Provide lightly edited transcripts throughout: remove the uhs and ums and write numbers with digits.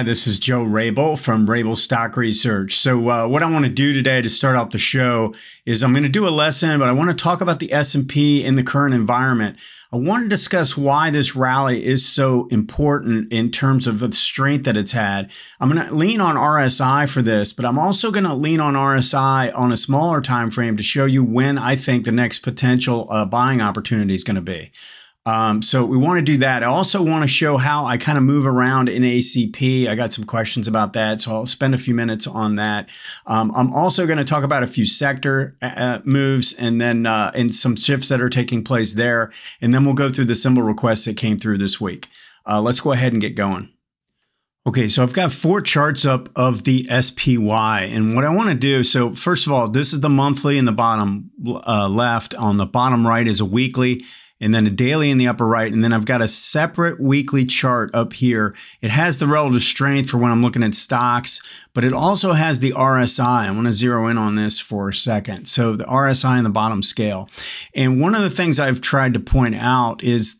Hi, this is Joe Rabil from Rabil Stock Research. So what I want to do today to start out the show is I'm going to do a lesson, but I want to talk about the S&P in the current environment. I want to discuss why this rally is so important in terms of the strength that it's had. I'm going to lean on RSI for this, but I'm also going to lean on RSI on a smaller time frame to show you when I think the next potential buying opportunity is going to be. So we want to do that. I also want to show how I kind of move around in ACP. I got some questions about that, so I'll spend a few minutes on that. I'm also going to talk about a few sector moves and then and some shifts that are taking place there. And then we'll go through the symbol requests that came through this week. Let's go ahead and get going. Okay, so I've got 4 charts up of the SPY, and what I want to do, so first of all, this is the monthly in the bottom left. On the bottom right is a weekly, and then a daily in the upper right, and then I've got a separate weekly chart up here. It has the relative strength for when I'm looking at stocks, but it also has the RSI. I want to zero in on this for a second. So the RSI in the bottom scale. And one of the things I've tried to point out is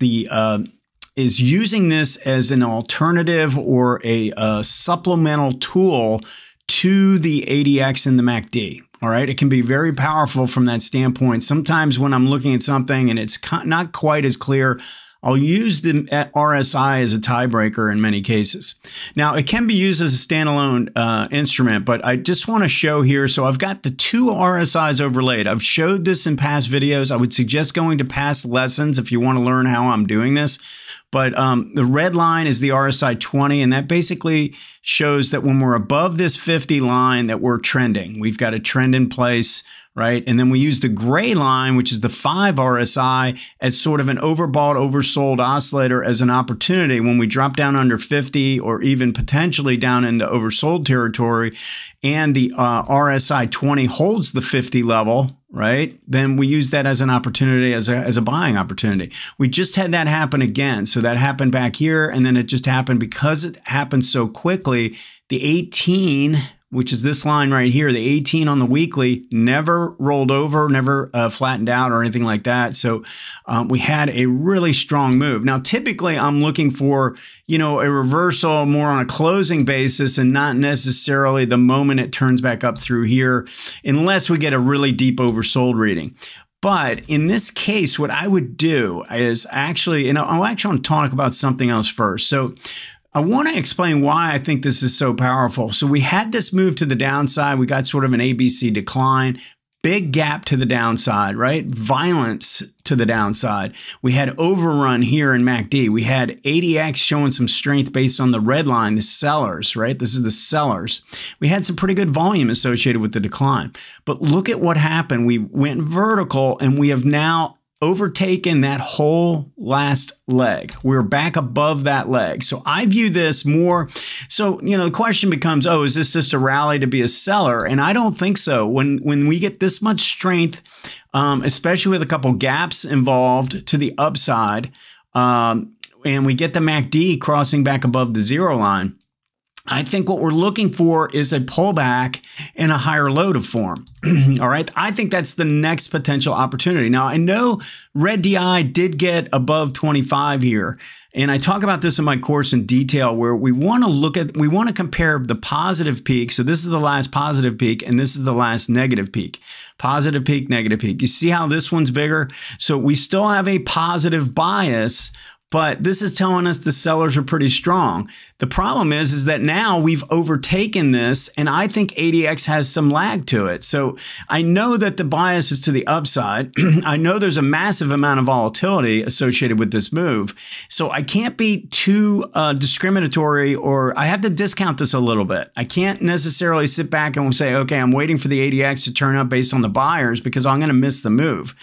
is using this as an alternative or a supplemental tool to the ADX and the MACD. All right. It can be very powerful from that standpoint. Sometimes when I'm looking at something and it's not quite as clear, I'll use the RSI as a tiebreaker in many cases. Now, it can be used as a standalone instrument, but I just want to show here. So I've got the 2 RSIs overlaid. I've showed this in past videos. I would suggest going to past lessons if you want to learn how I'm doing this. But the red line is the RSI 20, and that basically shows that when we're above this 50 line that we're trending. We've got a trend in place, right? And then we use the gray line, which is the 5 RSI, as sort of an overbought, oversold oscillator as an opportunity. When we drop down under 50 or even potentially down into oversold territory and the RSI 20 holds the 50 level, right? Then we use that as an opportunity, as a buying opportunity. We just had that happen again. So that happened back here, and then it just happened because it happened so quickly. The 18, which is this line right here, the 18 on the weekly, never rolled over, never flattened out or anything like that. So we had a really strong move. Now, typically I'm looking for, a reversal more on a closing basis and not necessarily the moment it turns back up through here, unless we get a really deep oversold reading. But in this case, what I would do is actually, I'll actually talk about something else first. So I want to explain why I think this is so powerful. So we had this move to the downside. We got sort of an ABC decline, big gap to the downside, right? Violence to the downside. We had overrun here in MACD. We had ADX showing some strength based on the red line, the sellers, right? This is the sellers. We had some pretty good volume associated with the decline. But look at what happened. We went vertical, and we have now overtaken that whole last leg. We're back above that leg. So I view this more. So, the question becomes, oh, is this just a rally to be a seller? And I don't think so. When we get this much strength, especially with a couple gaps involved to the upside, and we get the MACD crossing back above the 0 line, I think what we're looking for is a pullback in a higher low to form. All right. I think that's the next potential opportunity. Now, I know red DI did get above 25 here. And I talk about this in my course in detail, where we want to compare the positive peak. So this is the last positive peak, and this is the last negative peak. Positive peak, negative peak. You see how this one's bigger? So we still have a positive bias, but this is telling us the sellers are pretty strong. The problem is that now we've overtaken this, and I think ADX has some lag to it. So I know that the bias is to the upside. I know there's a massive amount of volatility associated with this move. So I can't be too discriminatory, or I have to discount this a little bit. I can't necessarily sit back and say, okay, I'm waiting for the ADX to turn up based on the buyers, because I'm going to miss the move.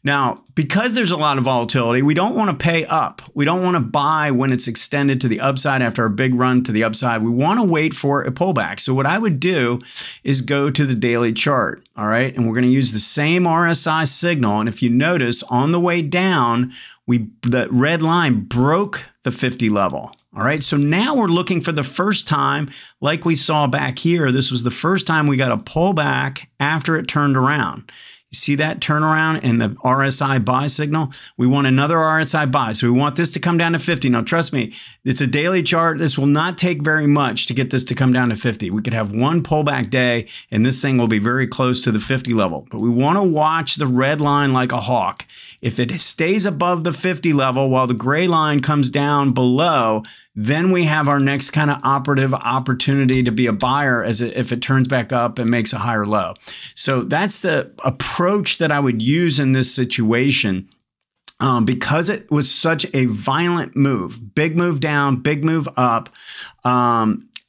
Now, because there's a lot of volatility, we don't want to pay up. We don't want to buy when it's extended to the upside after a big run to the upside. We want to wait for a pullback. So what I would do is go to the daily chart. All right. And we're going to use the same RSI signal. And if you notice, on the way down, the red line broke the 50 level. All right. So now we're looking for the first time, like we saw back here. This was the first time we got a pullback after it turned around. You see that turnaround and the RSI buy signal? We want another RSI buy. So we want this to come down to 50. Now, trust me, it's a daily chart. This will not take very much to get this to come down to 50. We could have one pullback day and this thing will be very close to the 50 level. But we want to watch the red line like a hawk. If it stays above the 50 level while the gray line comes down below, then we have our next kind of operative opportunity to be a buyer if it turns back up and makes a higher low. So that's the approach that I would use in this situation. Because it was such a violent move, big move down, big move up,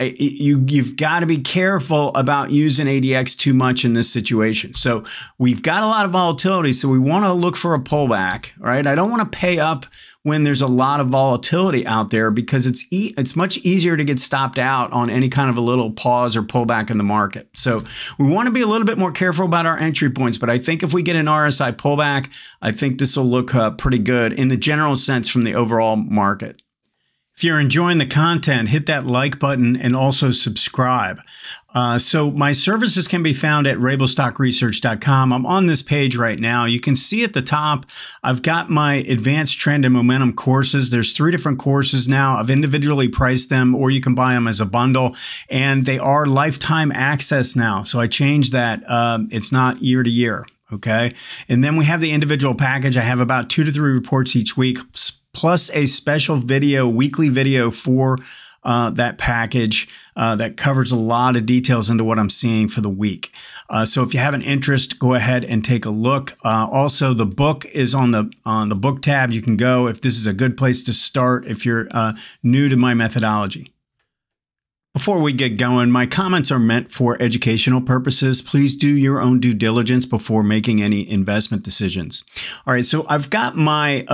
you've got to be careful about using ADX too much in this situation. So we've got a lot of volatility, so we want to look for a pullback, right? I don't want to pay up when there's a lot of volatility out there because it's much easier to get stopped out on any kind of a little pause or pullback in the market. So we want to be a little bit more careful about our entry points, but I think if we get an RSI pullback, I think this will look pretty good in the general sense from the overall market. If you're enjoying the content, hit that like button and also subscribe. So my services can be found at rabilstockresearch.com. I'm on this page right now. You can see at the top, I've got my advanced trend and momentum courses. There's 3 different courses now. I've individually priced them, or you can buy them as a bundle, and they are lifetime access now. So I changed that. It's not year to year. Okay. And then we have the individual package. I have about 2 to 3 reports each week, plus a special video, weekly video for that package that covers a lot of details into what I'm seeing for the week. So if you have an interest, go ahead and take a look. Also, the book is on the book tab. You can go if this is a good place to start if you're new to my methodology. Before we get going, my comments are meant for educational purposes. Please do your own due diligence before making any investment decisions. All right, so I've got my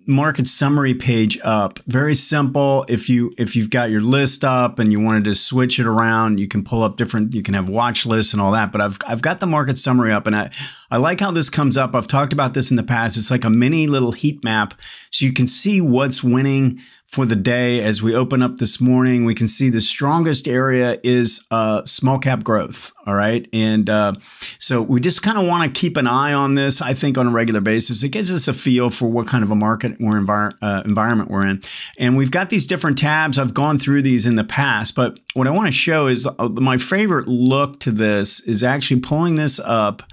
market summary page up. Very simple. If you've got your list up and you wanted to switch it around, you can pull up different. You can have watch lists and all that. But I've got the market summary up, and I like how this comes up. I've talked about this in the past. It's like a mini little heat map, so you can see what's winning for the day. As we open up this morning, we can see the strongest area is small cap growth. All right. And so we just kind of want to keep an eye on this, I think, on a regular basis. It gives us a feel for what kind of a market environment we're in. And we've got these different tabs. I've gone through these in the past, but what I want to show is my favorite look to this is actually pulling this up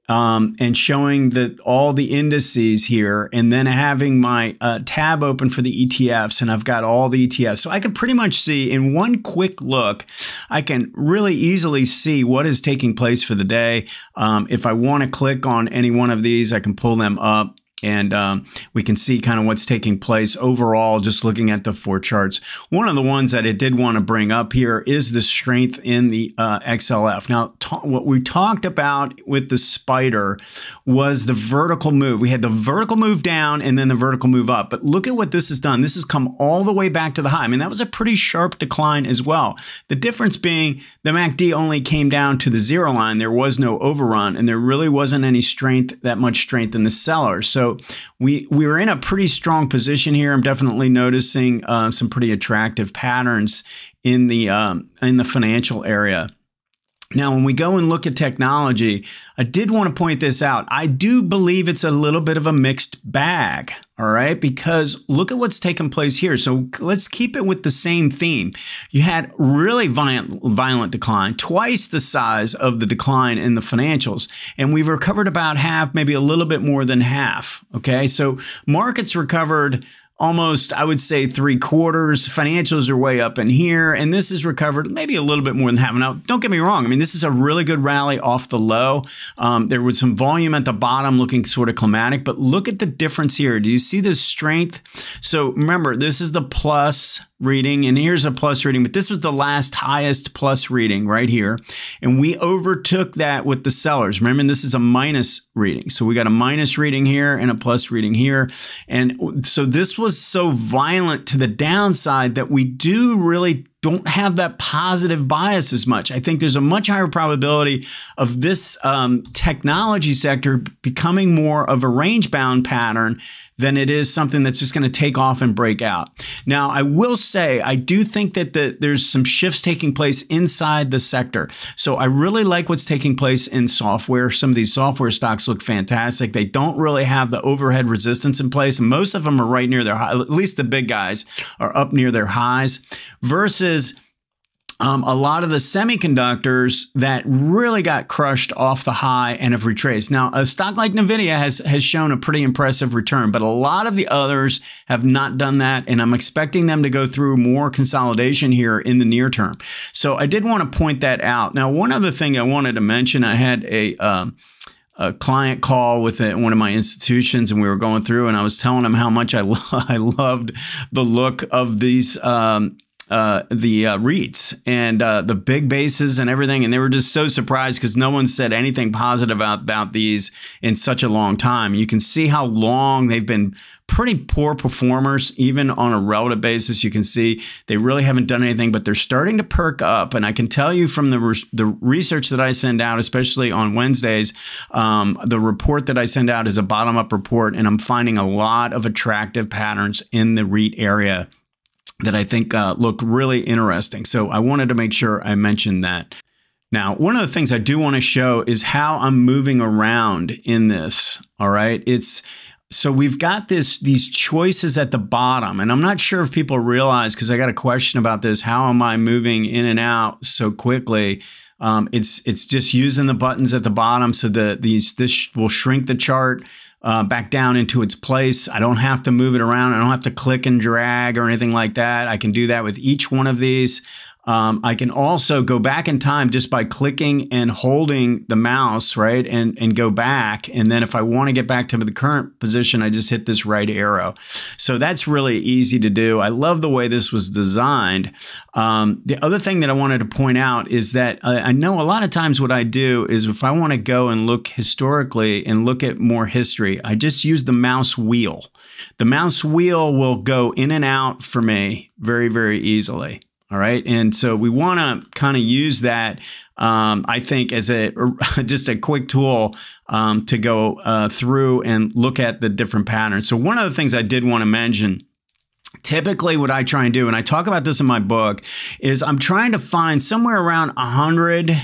and showing that all the indices here, and then having my tab open for the ETFs, and I've got all the ETFs. So I can pretty much see in one quick look, I can really easily see what is taking place for the day. If I want to click on any one of these, I can pull them up. And we can see kind of what's taking place overall, just looking at the 4 charts. One of the ones that I did want to bring up here is the strength in the XLF. Now, what we talked about with the spider was the vertical move. We had the vertical move down and then the vertical move up. But look at what this has done. This has come all the way back to the high. I mean, that was a pretty sharp decline as well. The difference being the MACD only came down to the 0 line. There was no overrun, and there really wasn't any strength, that much strength in the sellers. So we were in a pretty strong position here. I'm definitely noticing some pretty attractive patterns in the financial area. Now, when we go and look at technology, I did want to point this out. I do believe it's a little bit of a mixed bag, all right? Because look at what's taken place here. So let's keep it with the same theme. You had really violent decline, twice the size of the decline in the financials, and we've recovered about half, maybe a little bit more than half, okay? So markets recovered almost, I would say, 3/4. Financials are way up in here, and this is recovered maybe a little bit more than half. Now, don't get me wrong. I mean, this is a really good rally off the low. There was some volume at the bottom looking sort of climatic, but look at the difference here. Do you see this strength? So remember, this is the plus reading, and here's a plus reading, but this was the last highest plus reading right here. And we overtook that with the sellers. Remember, this is a minus reading. So we got a minus reading here and a plus reading here. And so this was so violent to the downside that we do really don't have that positive bias as much. I think there's a much higher probability of this technology sector becoming more of a range-bound pattern than it is something that's just going to take off and break out. Now, I will say, I do think that there's some shifts taking place inside the sector. So I really like what's taking place in software. Some of these software stocks look fantastic. They don't really have the overhead resistance in place, and most of them are right near their high. At least the big guys are up near their highs, versus a lot of the semiconductors that really got crushed off the high and have retraced. Now, a stock like NVIDIA has shown a pretty impressive return, but a lot of the others have not done that, and I'm expecting them to go through more consolidation here in the near term. So I did want to point that out. Now, one other thing I wanted to mention, I had a client call with one of my institutions, and we were going through, and I was telling them how much I loved the look of these the REITs and the big bases and everything, and they were just so surprised because no one said anything positive about these in such a long time. You can see how long they've been pretty poor performers, even on a relative basis. You can see they really haven't done anything, but they're starting to perk up. And I can tell you from the research that I send out, especially on Wednesdays, the report that I send out is a bottom-up report, and I'm finding a lot of attractive patterns in the REIT area that I think look really interesting. So I wanted to make sure I mentioned that. Now, one of the things I do want to show is how I'm moving around in this. All right. So we've got these choices at the bottom, and I'm not sure if people realize, because I got a question about this, how am I moving in and out so quickly? It's just using the buttons at the bottom so that this will shrink the chart back down into its place. I don't have to move it around. I don't have to click and drag or anything like that. I can do that with each one of these. I can also go back in time just by clicking and holding the mouse, right, and go back. And then if I want to get back to the current position, I just hit this right arrow. So that's really easy to do. I love the way this was designed. The other thing that I wanted to point out is that I know a lot of times what I do is if I want to go and look historically and look at more history, I just use the mouse wheel. The mouse wheel will go in and out for me very, very easily. All right. And so we want to kind of use that, I think, as just a quick tool to go through and look at the different patterns. So one of the things I did want to mention, typically what I try and do, and I talk about this in my book, is I'm trying to find somewhere around 100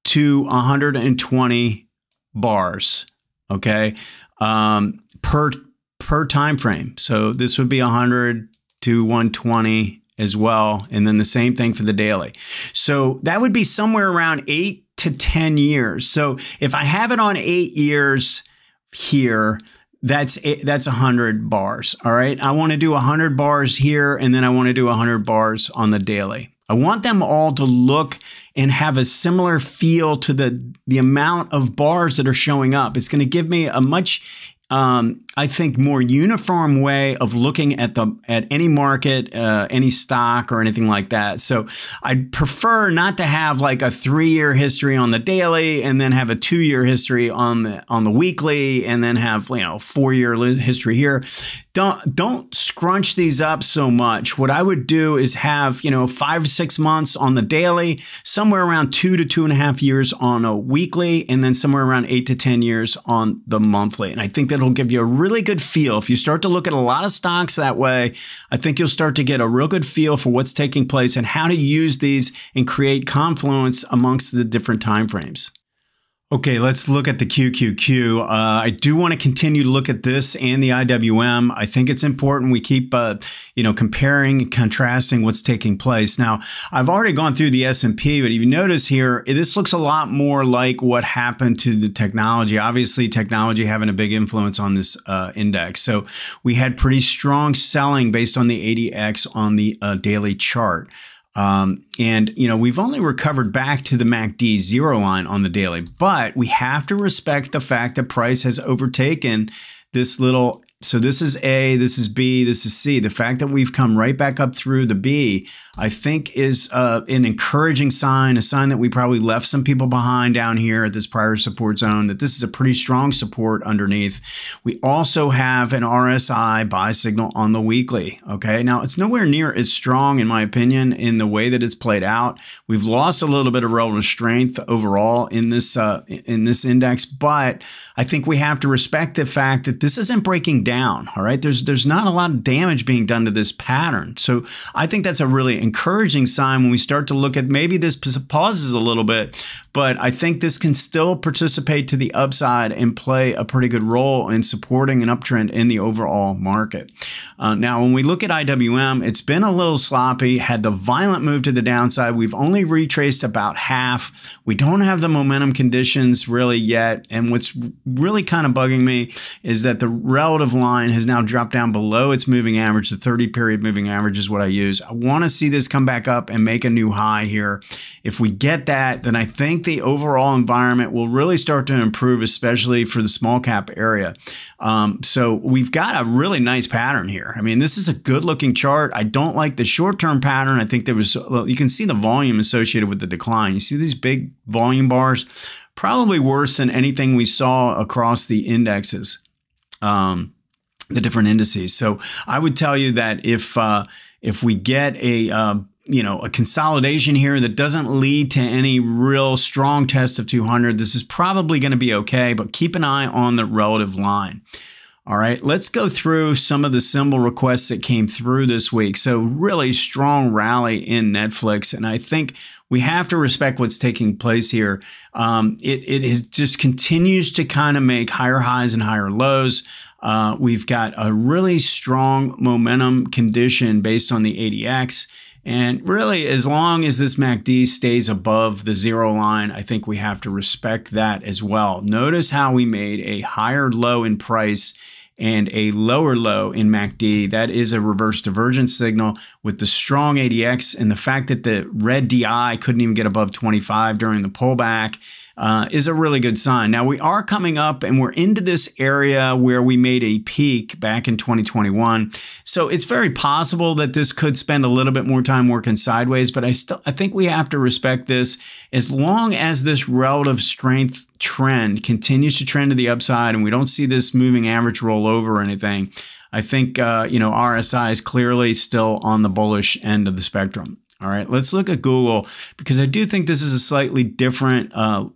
to 120 bars, okay, per time frame. So this would be 100 to 120 as well. And then the same thing for the daily. So that would be somewhere around 8 to 10 years. So if I have it on 8 years here, that's 100 bars. All right. I want to do 100 bars here, and then I want to do 100 bars on the daily. I want them all to look and have a similar feel to the amount of bars that are showing up. It's going to give me a much I think more uniform way of looking at any market, any stock or anything like that. So I'd prefer not to have like a 3-year history on the daily and then have a 2-year history on the weekly and then have, 4-year history here. Don't scrunch these up so much. What I would do is have, 5 to 6 months on the daily, somewhere around 2 to 2.5 years on a weekly, and then somewhere around 8 to 10 years on the monthly. And I think that'll give you a really good feel. If you start to look at a lot of stocks that way, I think you'll start to get a real good feel for what's taking place and how to use these and create confluence amongst the different time frames. Okay, let's look at the QQQ. I do want to continue to look at this and the IWM. I think it's important we keep, comparing and contrasting what's taking place. Now, I've already gone through the S&P, but if you notice here, this looks a lot more like what happened to the technology. Obviously, technology having a big influence on this index. So we had pretty strong selling based on the ADX on the daily chart. We've only recovered back to the MACD 0 line on the daily, but we have to respect the fact that price has overtaken this little So this is A, this is B, this is C. The fact that we've come right back up through the B, I think is an encouraging sign, a sign that we probably left some people behind down here at this prior support zone, that this is a pretty strong support underneath. We also have an RSI buy signal on the weekly. Okay, now it's nowhere near as strong, in my opinion, in the way that it's played out. We've lost a little bit of relative strength overall in this index, but I think we have to respect the fact that this isn't breaking down. All right, there's not a lot of damage being done to this pattern. So I think that's a really encouraging sign when we start to look at maybe this pauses a little bit, but I think this can still participate to the upside and play a pretty good role in supporting an uptrend in the overall market. Now, when we look at IWM, it's been a little sloppy, had the violent move to the downside. We've only retraced about half. We don't have the momentum conditions really yet. And what's really kind of bugging me is that the relative line has now dropped down below its moving average. The 30-period moving average is what I use. I want to see this come back up and make a new high here. If we get that, then I think the overall environment will really start to improve, especially for the small cap area. So we've got a really nice pattern here. I mean, this is a good looking chart. I don't like the short-term pattern. I think there was, well, you can see the volume associated with the decline. You see these big volume bars, probably worse than anything we saw across the indexes, the different indices. So I would tell you that if we get a consolidation here that doesn't lead to any real strong test of 200, this is probably going to be okay, but keep an eye on the relative line. All right, let's go through some of the symbol requests that came through this week. So really strong rally in Netflix, and I think we have to respect what's taking place here. It is just continues to kind of make higher highs and higher lows. We've got a really strong momentum condition based on the ADX. And really, as long as this MACD stays above the zero line, I think we have to respect that as well. Notice how we made a higher low in price and a lower low in MACD. That is a reverse divergence signal with the strong ADX, and the fact that the red DI couldn't even get above 25 during the pullback is a really good sign. Now, we are coming up and we're into this area where we made a peak back in 2021. So it's very possible that this could spend a little bit more time working sideways, but I think we have to respect this. As long as this relative strength trend continues to trend to the upside and we don't see this moving average roll over or anything, I think, RSI is clearly still on the bullish end of the spectrum. All right, let's look at Google, because I do think this is a slightly different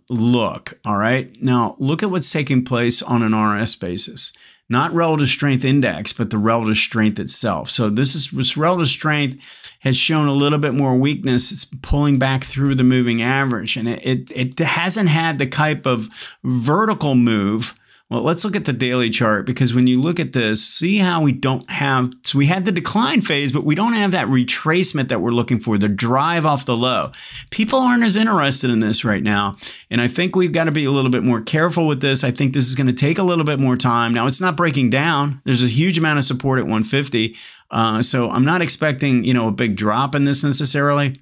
look. All right, now look at what's taking place on an RS basis. Not relative strength index, but the relative strength itself. So this relative strength has shown a little bit more weakness. It's pulling back through the moving average, and it hasn't had the type of vertical move. Well, let's look at the daily chart, because when you look at this, see how we don't have, so we had the decline phase, but we don't have that retracement that we're looking for, the drive off the low. People aren't as interested in this right now, and I think we've got to be a little bit more careful with this. I think this is going to take a little bit more time. Now, it's not breaking down. There's a huge amount of support at 150, so I'm not expecting, a big drop in this necessarily.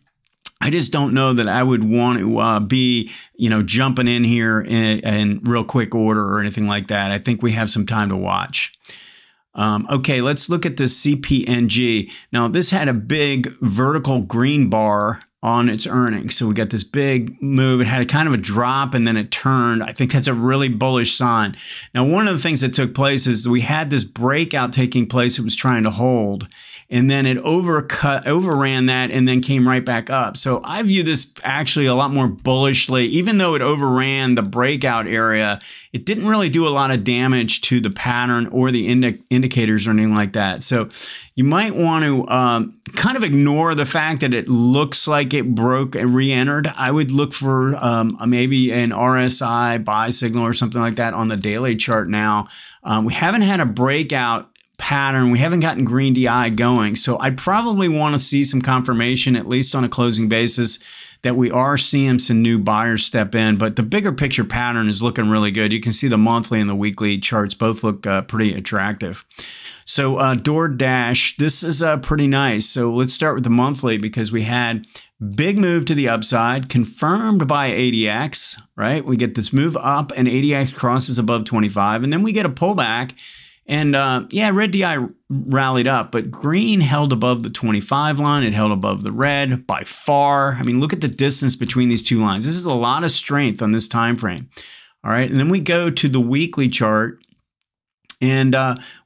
I just don't know that I would want to be, jumping in here in real quick order or anything like that. I think we have some time to watch. Okay, let's look at the CPNG. Now, this had a big vertical green bar on its earnings. So we got this big move. It had a kind of a drop and then it turned. I think that's a really bullish sign. Now, one of the things that took place is we had this breakout taking place. It was trying to hold, and then it overran that and then came right back up. So I view this actually a lot more bullishly. Even though it overran the breakout area, it didn't really do a lot of damage to the pattern or the indicators or anything like that. So you might want to kind of ignore the fact that it looks like it broke and re-entered. I would look for maybe an RSI buy signal or something like that on the daily chart now. We haven't had a breakout pattern. We haven't gotten green DI going. So I'd probably want to see some confirmation, at least on a closing basis, that we are seeing some new buyers step in. But the bigger picture pattern is looking really good. You can see the monthly and the weekly charts both look pretty attractive. So DoorDash, this is pretty nice. So let's start with the monthly, because we had big move to the upside, confirmed by ADX, right? We get this move up and ADX crosses above 25, and then we get a pullback. And yeah, red DI rallied up, but green held above the 25 line. It held above the red by far. I mean, look at the distance between these two lines. This is a lot of strength on this time frame. All right, and then we go to the weekly chart. And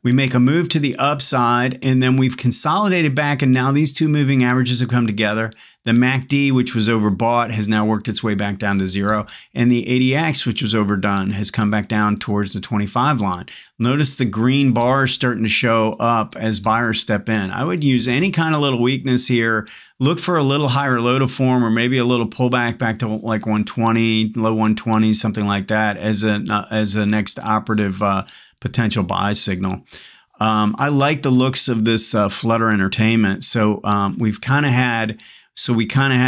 we make a move to the upside, and then we've consolidated back, and now these two moving averages have come together. The MACD, which was overbought, has now worked its way back down to 0, and the ADX, which was overdone, has come back down towards the 25 line. Notice the green bars starting to show up as buyers step in. I would use any kind of little weakness here. Look for a little higher low to form, or maybe a little pullback back to like 120, low 120, something like that as a next operative potential buy signal. I like the looks of this Flutter Entertainment. So we kind of had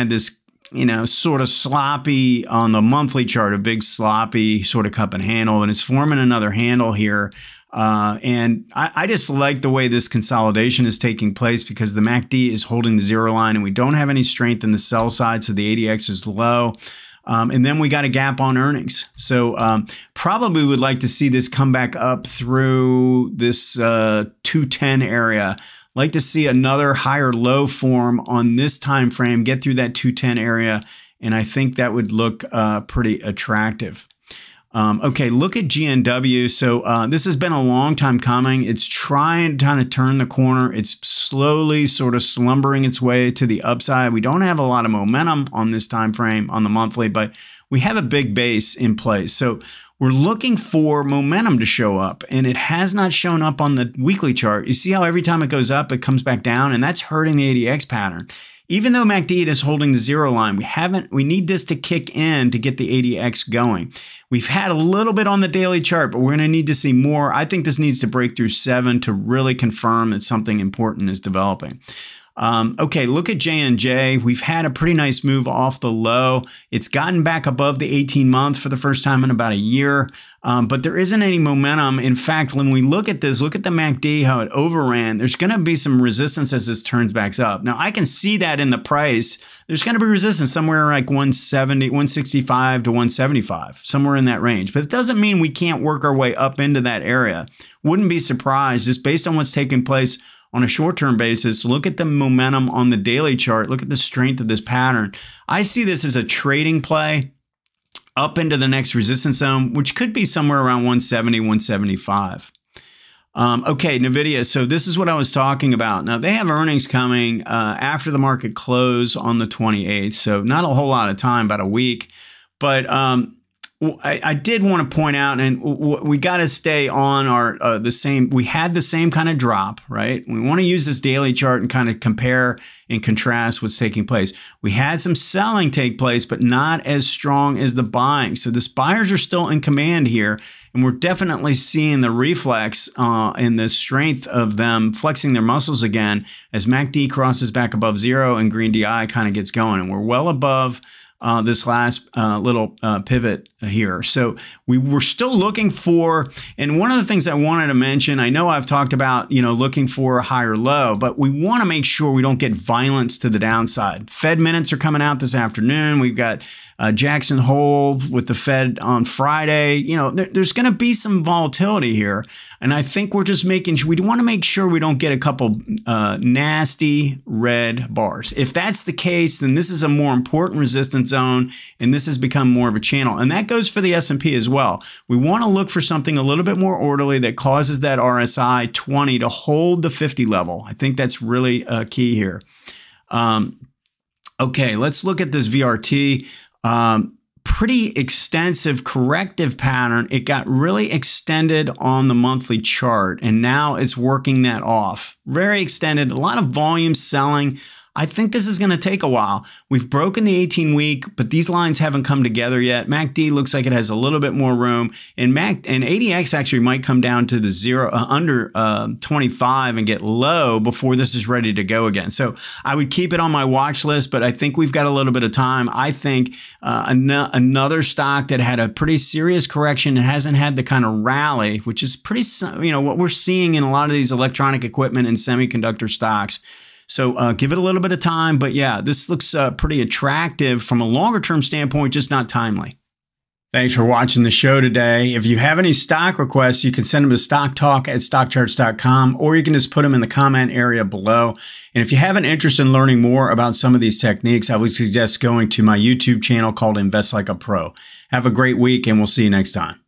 this, you know, sort of sloppy on the monthly chart, a big sloppy sort of cup and handle, and it's forming another handle here. And I just like the way this consolidation is taking place because the MACD is holding the 0 line and we don't have any strength in the sell side. So the ADX is low. And then we got a gap on earnings. So probably would like to see this come back up through this 210 area. Like to see another higher low form on this time frame, get through that 210 area. And I think that would look pretty attractive. Okay, look at GNW. So this has been a long time coming. It's trying to kind of turn the corner. It's slowly sort of slumbering its way to the upside. We don't have a lot of momentum on this time frame on the monthly, but we have a big base in place. So we're looking for momentum to show up, and it has not shown up on the weekly chart. You see how every time it goes up, it comes back down, and that's hurting the ADX pattern. Even though MACD is holding the 0 line, we need this to kick in to get the ADX going. We've had a little bit on the daily chart, but we're going to need to see more. I think this needs to break through 7 to really confirm that something important is developing. Okay, look at J&J. We've had a pretty nice move off the low. It's gotten back above the 18-month for the first time in about a year, but there isn't any momentum. In fact, when we look at this, look at the MACD, how it overran. There's going to be some resistance as this turns back up. Now, I can see that in the price. There's going to be resistance somewhere like 170, 165 to 175, somewhere in that range. But it doesn't mean we can't work our way up into that area. Wouldn't be surprised, just based on what's taking place on a short-term basis. Look at the momentum on the daily chart. Look at the strength of this pattern. I see this as a trading play up into the next resistance zone, which could be somewhere around 170, 175. Okay, NVIDIA. So this is what I was talking about. Now, they have earnings coming after the market close on the 28th. So not a whole lot of time, about a week. But I did want to point out, and we got to stay on our the same. We had the same kind of drop, right? We want to use this daily chart and kind of compare and contrast what's taking place. We had some selling take place, but not as strong as the buying. So the buyers are still in command here, and we're definitely seeing the reflex and the strength of them flexing their muscles again as MACD crosses back above 0 and green DI kind of gets going, and we're well above this last little pivot here. So we were still looking for, and one of the things I wanted to mention, I know I've talked about, you know, looking for a higher low, but we want to make sure we don't get violence to the downside. Fed minutes are coming out this afternoon. We've got Jackson Hole with the Fed on Friday. You know, there's going to be some volatility here. And I think we're just making sure, we want to make sure we don't get a couple nasty red bars. If that's the case, then this is a more important resistance zone, and this has become more of a channel. And that goes for the S&P as well. We want to look for something a little bit more orderly that causes that RSI 20 to hold the 50 level. I think that's really key here. Okay, let's look at this VRT. Pretty extensive corrective pattern. It got really extended on the monthly chart, and now it's working that off. Very extended, a lot of volume selling. I think this is going to take a while. We've broken the 18-week, but these lines haven't come together yet. MACD looks like it has a little bit more room, and ADX actually might come down to the 0 under 25 and get low before this is ready to go again. So I would keep it on my watch list, but I think we've got a little bit of time. I think another stock that had a pretty serious correction and hasn't had the kind of rally, which is pretty, you know, what we're seeing in a lot of these electronic equipment and semiconductor stocks. So give it a little bit of time. But yeah, this looks pretty attractive from a longer term standpoint, just not timely. Thanks for watching the show today. If you have any stock requests, you can send them to stocktalk@stockcharts.com, or you can just put them in the comment area below. And if you have an interest in learning more about some of these techniques, I would suggest going to my YouTube channel called Invest Like a Pro. Have a great week, and we'll see you next time.